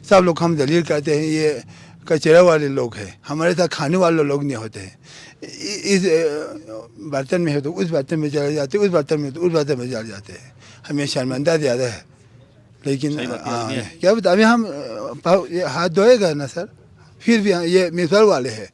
सब लोग हम दलील करते हैं ये कचरे वाले लोग हैं, हमारे साथ खाने वाले लोग नहीं होते हैं। इस बर्तन में है तो उस बर्तन में चले जाते, उस बर्तन में तो उस बर्तन में चले जाते हैं। हमें शर्मिंदा ज़्यादा है, लेकिन क्या बता, अभी हम हाथ धोएगा ना सर, फिर भी ये मिसर वाले हैं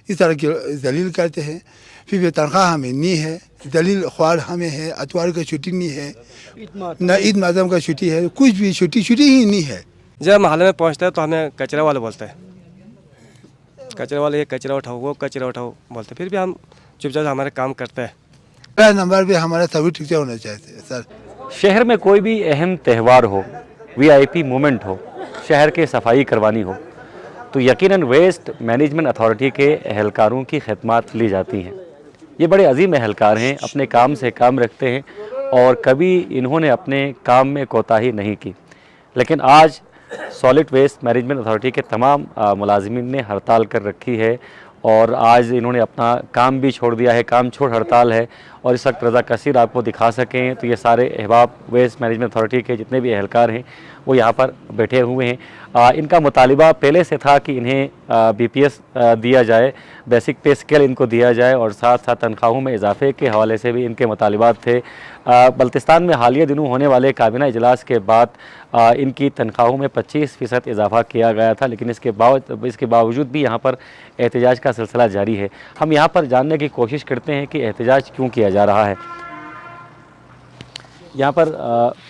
इस तरह की दलील करते हैं। फिर भी तनख्वाह हमें नहीं है, दलील ख्वार हमें है, अतवार का छुट्टी नहीं है, ना ईद मातम का छुट्टी है, कुछ भी छुट्टी ही नहीं है। जब मोहल्ले में पहुंचते हैं तो हमें कचरा वाले बोलते हैं, कचरे वाले ये कचरा उठाओ, वो कचरा उठाओ बोलते हैं। फिर भी हम चुपचाप हमारे काम करते हैं। पहला नंबर पे हमारा सभी ठीक से होना चाहिए सर। शहर में कोई भी अहम त्यौहार हो, वीआईपी मोमेंट हो, शहर के सफाई करवानी हो, तो यकीनन वेस्ट मैनेजमेंट अथॉरिटी के एहलकारों की खिदमत ली जाती हैं। ये बड़े अजीम एहलकार हैं, अपने काम से काम रखते हैं और कभी इन्होंने अपने काम में कोताही नहीं की। लेकिन आज सॉलिड वेस्ट मैनेजमेंट अथॉरिटी के तमाम मुलाजिमीन ने हड़ताल कर रखी है और आज इन्होंने अपना काम भी छोड़ दिया है, काम छोड़ हड़ताल है। और इस वक्त रज़ा कसीर आपको दिखा सकें तो ये सारे अहबाब वेस्ट मैनेजमेंट अथॉरिटी के जितने भी एहलकार हैं वो यहाँ पर बैठे हुए हैं। इनका मुतालिबा पहले से था कि इन्हें बीपीएस दिया जाए, बेसिक पे स्केल इनको दिया जाए और साथ साथ तनख्वाहों में इजाफे के हवाले से भी इनके मुतालिबात थे। बल्तिस्तान में हालिया दिनों होने वाले काबीना इजलास के बाद इनकी तनख्वाहों में 25% इजाफा किया गया था, लेकिन इसके बावजूद भी यहाँ पर एहतजाज का सिलसिला जारी है। हम यहाँ पर जानने की कोशिश करते हैं कि एहतजाज क्यों किया जा रहा है। यहाँ पर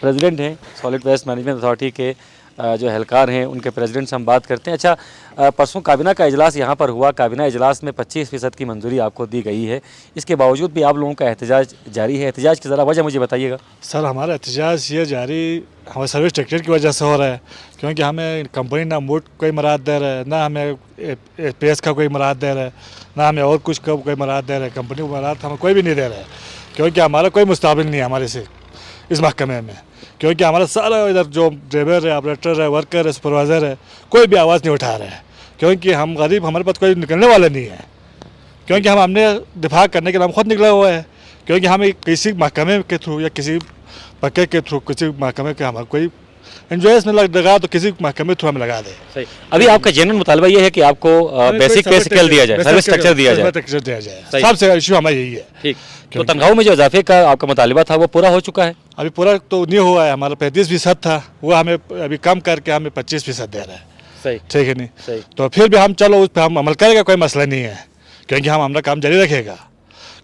प्रेसिडेंट हैं सॉलिड वेस्ट मैनेजमेंट अथॉरिटी के जो एहलकार हैं, उनके प्रेसिडेंट से हम बात करते हैं। अच्छा, परसों काबीना का इजलास यहाँ पर हुआ, काबीना इजलास में 25% की मंजूरी आपको दी गई है, इसके बावजूद भी आप लोगों का एहतजाज जारी है। एहतजाज की ज़रा वजह मुझे बताइएगा। सर, हमारा एहतजाज ये जारी हमारे सर्विस स्ट्रक्चर की वजह से हो रहा है, क्योंकि हमें कंपनी ना मूड कोई मराद दे रहा है, ना हमें पेस का कोई मराद दे रहा है, ना हमें और कुछ का कोई मराद दे रहा है। कंपनी को मराद हमें कोई भी नहीं दे रहा है, क्योंकि हमारा कोई मुस्ताबिल नहीं है हमारे से इस महकमे में। क्योंकि हमारा सारा इधर जो ड्राइवर है, ऑपरेटर है, वर्कर है, सुपरवाइज़र है, कोई भी आवाज़ नहीं उठा रहा है, क्योंकि हम गरीब, हमारे पास कोई निकलने वाला नहीं है। क्योंकि हमने दिफा करने के लिए हम खुद निकला हुआ है, क्योंकि हम किसी महकमे के थ्रू या किसी पक्के के थ्रू किसी महकमे के हमारा कोई इंजॉयस में लगा तो किसी महकमे थ्रू हमें लगा दे। सही। अभी आपका जेन्युइन मुतालबा ये है कि आपको बेसिक पे स्केल दिया जाए, सर्विस स्ट्रक्चर दिया जाए। सबसे इशू हमारा यही है। ठीक, तो तनख्वाहों में जो इजाफे का आपका मुतालिबा था वो पूरा हो चुका है? अभी पूरा तो नहीं हुआ है, हमारा 35% था, वो हमें अभी कम करके हमें 25% दे रहा है। सही, ठीक है नहीं? सही। तो फिर भी हम चलो उस पर हम अमल करेगा, कोई मसला नहीं है, क्योंकि हम हमारा काम जारी रखेगा।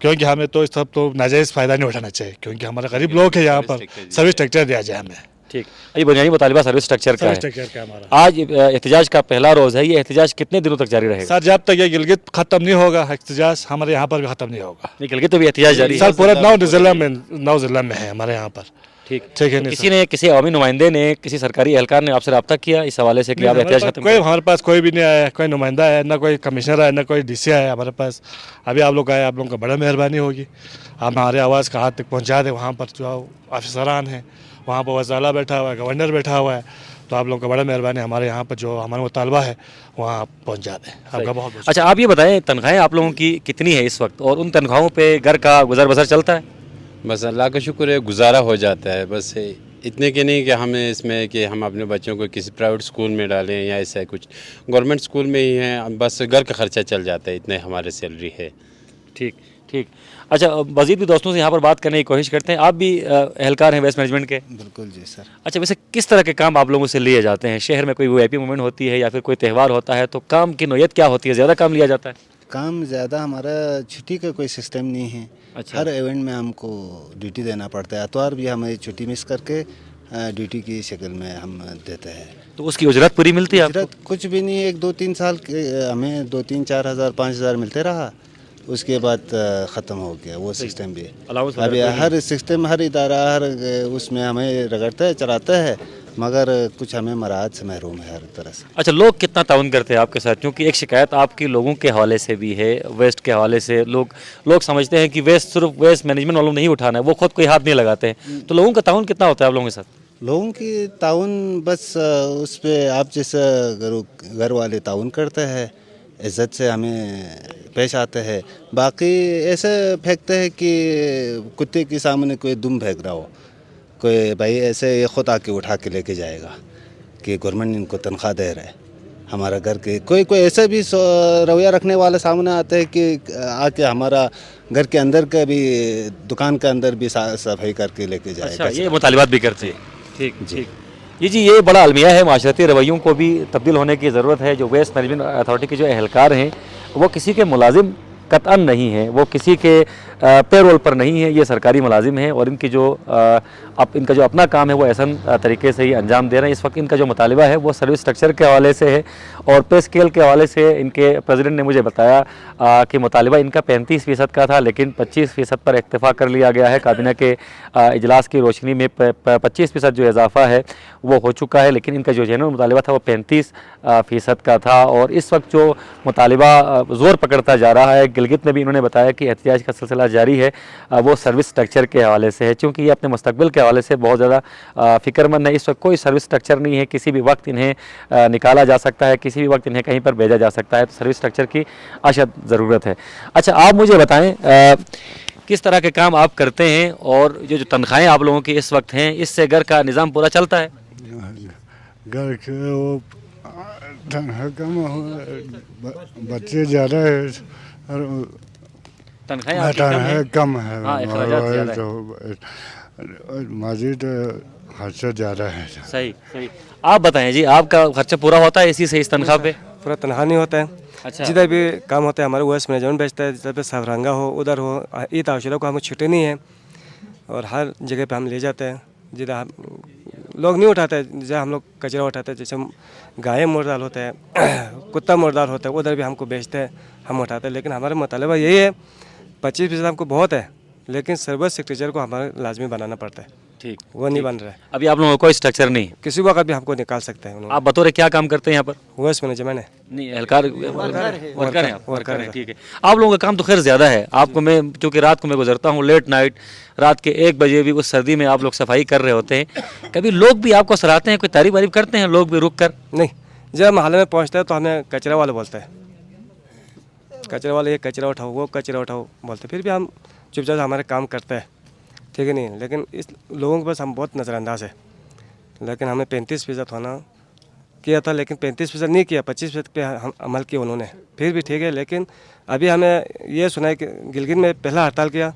क्योंकि हमें तो इस सब तो नाजायज़ फ़ायदा नहीं उठाना चाहिए, क्योंकि हमारे गरीब लोग हैं, यहाँ पर सर्विस स्ट्रक्चर दिया जाए हमें। ठीक, ये बुनियादी मुतालिबा सर्विस स्ट्रक्चर का है। हमारा आज एहतजाज का पहला रोज़ है, ये एहतजाज कितने दिनों तक जारी रहेगा? सर, जब तक ये गिलगित ख़त्म नहीं होगा, एहतजाज हमारे यहाँ पर भी ख़त्म नहीं होगा। गिलगित तो भी एहतजाज जारी है सर, पूरा 9 ज़िला में है हमारे यहाँ पर। ठीक, ठीक है। किसी ने, किसी अवामी नुमाइंदे ने, किसी सरकारी एहलकार ने आपसे रब्ता किया इस हवाले से कि आप एहतजाज खत्म? कोई हमारे पास कोई भी नहीं आया, कोई नुमाइंदा है, ना कोई कमिश्नर है, ना कोई डीसी है हमारे पास। अभी आप लोग आए, आप लोगों का बड़ा मेहरबानी होगी, आप हमारे आवाज़ का हाथ तक पहुँचा दें। वहाँ पर जो अफसरान हैं, वहाँ पर वज़ाला बैठा हुआ है, गवर्नर बैठा हुआ है, तो आप लोगों का बड़ा मेहरबानी, हमारे यहाँ पर जो हमारा मुतालबा है वहाँ आप पहुँचा दें। आपका बहुत बहुत। अच्छा, आप ये बताएं तनख्वाहें आप लोगों की कितनी है इस वक्त, और उन तनख्वाहों पे घर का गुजर बसर चलता है? बस अल्लाह का शुक्र है, गुजारा हो जाता है। बस इतने के नहीं कि हमें इसमें कि हम अपने बच्चों को किसी प्राइवेट स्कूल में डालें या ऐसा कुछ, गवर्नमेंट स्कूल में ही हैं, बस घर का ख़र्चा चल जाता है, इतने हमारे सैलरी है। ठीक ठीक। अच्छा, मज़ीद भी दोस्तों से यहाँ पर बात करने की कोशिश करते हैं। आप भी एहलकार हैं वेस्ट मैनेजमेंट के? बिल्कुल जी सर। अच्छा, वैसे किस तरह के काम आप लोगों से लिए जाते हैं? शहर में कोई वीआईपी मूवमेंट होती है या फिर कोई त्यौहार होता है तो काम की नौयत क्या होती है? ज़्यादा काम लिया जाता है? काम ज़्यादा, हमारा छुट्टी का कोई सिस्टम नहीं है। अच्छा। हर इवेंट में हमको ड्यूटी देना पड़ता है, इतवार भी हमें छुट्टी मिस करके ड्यूटी की शक्ल में हम देते हैं। तो उसकी उजरत पूरी मिलती है आपको? उजरत कुछ भी नहीं, 1-2-3 साल हमें 2-3-4 हज़ार 5 हज़ार मिलते रहा, उसके बाद ख़त्म हो गया वो सिस्टम भी। अभी हर सिस्टम, हर इदारा, हर उसमें हमें रगड़ता है, चलाता है, मगर कुछ हमें मराहत से महरूम है हर तरह से। अच्छा, लोग कितना ताउन करते हैं आपके साथ? क्योंकि एक शिकायत आपकी लोगों के हवाले से भी है, वेस्ट के हवाले से। लोग समझते हैं कि वेस्ट सिर्फ वेस्ट मैनेजमेंट वालों नहीं उठाना है, वो खुद कोई हाथ नहीं लगाते हैं। तो लोगों का ताउन कितना होता है आप लोगों के साथ? लोगों की ताउन बस उस पर आप जैसा घर वाले ताउन करते हैं, इज़्ज़त से हमें पेश आते हैं। बाकी ऐसे फेंकते हैं कि कुत्ते के सामने कोई दुम फेंक रहा हो, कोई भाई ऐसे ये खुद आके उठा के लेके जाएगा, कि गवर्नमेंट इनको तनख्वाह दे रहा है। हमारा घर के कोई कोई ऐसा भी रवैया रखने वाले सामने आते हैं कि आके हमारा घर के अंदर का भी दुकान के अंदर भी सफाई करके लेके जाएगा। अच्छा, ये मुतालिबात भी करते हैं। ठीक ठीक, जी ये बड़ा अलमिया है। माशरती रवैयों को भी तब्दील होने की ज़रूरत है। जो वेस्ट मैनेजमेंट अथॉरिटी के जो एहलकार हैं वो किसी के मुलाजिम कतअन नहीं है, वो किसी के पेरोल पर नहीं है, ये सरकारी मुलाजिम हैं और इनकी जो इनका जो अपना काम है वो ऐसा तरीके से ही अंजाम दे रहे हैं। इस वक्त इनका जो मुतालिबा है वो सर्विस स्ट्रक्चर के हवाले से है और पे स्केल के हवाले से इनके प्रेसिडेंट ने मुझे बताया कि मुतालिबा इनका 35% का था, लेकिन 25% पर इक्तफा कर लिया गया है। काबीना के इजलास की रोशनी में 25% जो इजाफा है वो हो चुका है, लेकिन इनका जो जेन्युइन मुतालिबा था वो 35% का था। और इस वक्त जो मुतालिबा ज़ोर पकड़ता जा रहा है, गिलगित में भी इन्होंने बताया कि एहतिजाज का सिलसिला जारी है, वो सर्विस स्ट्रक्चर के हवाले से है। चूँकि ये अपने मुस्तकबिल के हवाले से बहुत ज़्यादा फ़िक्रमंद है। इस वक्त कोई सर्विस स्ट्रक्चर नहीं है, किसी भी वक्त इन्हें निकाला जा सकता है, किसी भी वक्त इन्हें कहीं पर भेजा जा सकता है, तो सर्विस स्ट्रक्चर की अशद ज़रूरत है। अच्छा, आप मुझे बताएं किस तरह के काम आप करते हैं और ये जो तनख्वाहें आप लोगों की इस वक्त हैं, इससे घर का निज़ाम पूरा चलता है? घर के वो तनख्वाह कम बच्चे ज़्यादा है और तनख्वाहें कम है, हाँ, अखराजात ज़्यादा है। तो मजीद खर्चा ज़्यादा है। सही सही, आप बताएं जी, आपका खर्चा पूरा होता है इसी से, इस तनख्वाह पे? पूरा तनख्वाह नहीं होता है। अच्छा, जिधर भी काम होता है हमारे वेस्ट मैनेजमेंट बेचता है, जिधर पे सफरंगा हो उधर हो, ईद आशुरा को हमें छुट्टी नहीं है और हर जगह पे हम ले जाते हैं। जिधर हम लोग नहीं उठाते, जैसे हम लोग कचरा उठाते हैं, जैसे गाय मुर्दाल होता है, कुत्ता मुर्दाल होता है, उधर भी हमको बेचते हैं, हम उठाते हैं। लेकिन हमारा मुतालिबा यही है, 25% हमको बहुत है, लेकिन सर्विस सेक्रेटरी को हमारे लाजमी बनाना पड़ता है। ठीक, वो नहीं बन रहा है। अभी आप लोगों को कोई स्ट्रक्चर नहीं है? किसी वक्त भी हमको निकाल सकते हैं। आप बतौर क्या काम करते हैं यहाँ पर? वेस्ट मैनेजमेंट है। नहीं, एहलकार वर्कर हैं आप? वर्कर हैं, ठीक है। आप लोगों का काम तो खैर ज़्यादा है। आपको मैं, क्योंकि रात को मैं गुजरता हूँ लेट नाइट, रात के 1 बजे भी उस सर्दी में आप लोग सफाई कर रहे होते हैं। कभी लोग भी आपको सराहते हैं, कोई तारीफ वारीफ करते हैं लोग भी रुक कर? नहीं, जब मोहल्ले में पहुँचता है तो हमें कचरा वाले बोलते हैं, कचरा वाले ये कचरा उठाओ, वो कचरा उठाओ बोलते। फिर भी हम चुपचाप हमारे काम करते हैं, ठीक है नहीं। लेकिन इस लोगों के पास हम बहुत नज़रअंदाज है। लेकिन हमें 35% होना किया था, लेकिन 35% नहीं किया, 25% पे हम अमल किया उन्होंने, फिर भी ठीक है। लेकिन अभी हमें ये सुना है कि गिलगित में पहला हड़ताल किया,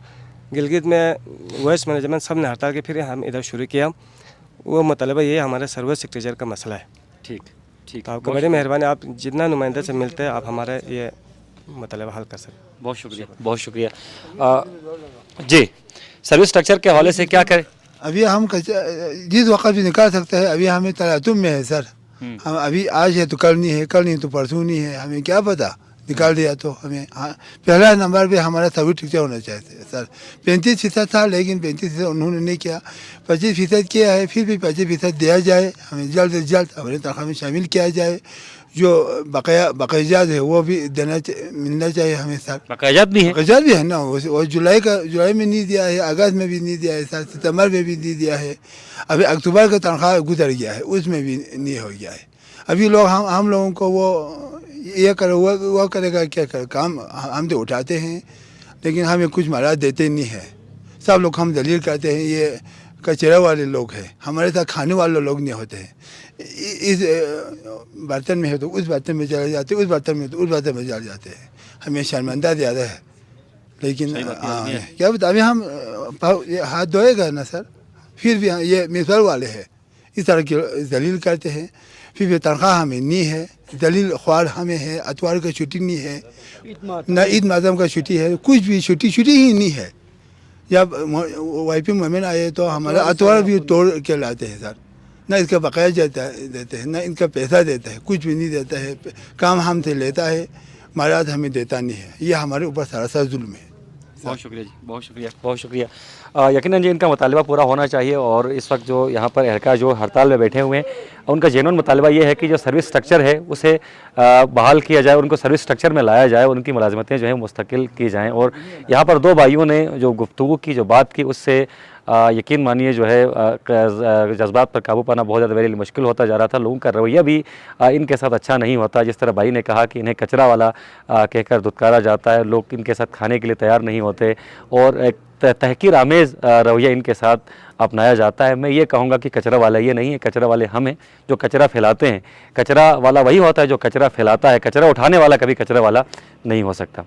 गिलगित में वेस्ट मैनेजमेंट सब ने हड़ताल की, फिर हम इधर शुरू किया। वो मतलब ये हमारे सर्विस सेक्रेटरी का मसला है। ठीक ठीक, तो आपको बड़ी मेहरबानी, आप जितना नुमाइंदे से मिलते हैं आप हमारे ये मतलब हल कर सकते। बहुत शुक्रिया, बहुत शुक्रिया। जी, सर्विस स्ट्रक्चर के हवाले से क्या करें? अभी हम जिस वक्त भी निकाल सकते हैं। अभी हमें तलातुम में है सर, हम अभी आज है तो कल नहीं है, कल नहीं तो परसों नहीं है, हमें क्या पता, निकाल दिया तो हमें। हाँ, पहला नंबर पे हमारा सर्विस स्ट्रक्चर होना चाहिए सर। 35% था, लेकिन 35% उन्होंने नहीं किया, 25% किया है। फिर भी 25% दिया जाए, हमें जल्द से जल्द हमारे तनख्वाह में शामिल किया जाए। जो बकायाजात है वो भी मिलना चाहिए हमें सर। बकायाजात भी है? बकायाजात भी है ना, वो जुलाई में नहीं दिया है, अगस्त में भी नहीं दिया है सर, सितंबर में भी नहीं दिया है। अभी अक्टूबर का तनख्वाह गुजर गया है, उसमें भी नहीं हो गया है। अभी लोग हम लोगों को वो ये करे वो करेगा, क्या करे, काम हम तो उठाते हैं, लेकिन हमें कुछ महाराज देते नहीं है। सब लोग हम दलील करते हैं ये कचरा वाले लोग हैं, हमारे साथ खाने वाले लोग नहीं होते हैं। इस बर्तन में है तो उस बर्तन में चले जाते, उस बर्तन में तो उस बर्तन में चले जाते हैं। हमें शर्मिंदा ज़्यादा है। लेकिन क्या बता, अभी हम हाथ धोएगा ना सर, फिर भी ये मिसर वाले हैं, इस तरह की दलील करते हैं। फिर भी तनख्वाह हमें नहीं है, दलील ख्वार हमें है, अतवार का छुट्टी नहीं है, ना ईद माज़म का छुट्टी है, कुछ भी छुट्टी ही नहीं है। जब वाईपी मोमेंट आए तो हमारा अतवार भी तोड़ के लाते हैं सर, ना इसका बकाया देते हैं, ना इनका पैसा देता है, कुछ भी नहीं देता है। काम हमसे लेता है, महाराज हमें देता नहीं है। ये हमारे ऊपर सरासर जुल्म है। बहुत शुक्रिया जी, बहुत शुक्रिया, बहुत शुक्रिया। यकीनन जी इनका मुतालिबा पूरा होना चाहिए और इस वक्त जो यहाँ पर एहलकार जो हड़ताल में बैठे हुए हैं, उनका जेन्युइन मुतालिबा ये है कि जो सर्विस स्ट्रक्चर है उसे बहाल किया जाए, उनको सर्विस स्ट्रक्चर में लाया जाए, उनकी मुलाजमतें जो है मुस्तकिल की जाएँ। और यहाँ पर 2 भाइयों ने जो गुफ्तगू की, जो बात की, उससे यकीन मानिए जो है जज्बात पर काबू पाना बहुत ज़्यादा मेरे लिए मुश्किल होता जा रहा था। लोगों का रवैया भी इनके साथ अच्छा नहीं होता। जिस तरह भाई ने कहा कि इन्हें कचरा वाला कहकर धुतकारा जाता है, लोग इनके साथ खाने के लिए तैयार नहीं होते और एक तहकीर आमेज़ रवैया इनके साथ अपनाया जाता है। मैं ये कहूँगा कि कचरा वाला ये नहीं है, कचरा वाले हम हैं जो कचरा फैलाते हैं। कचरा वाला वही होता है जो कचरा फैलाता है, कचरा उठाने वाला कभी कचरा वाला नहीं हो सकता।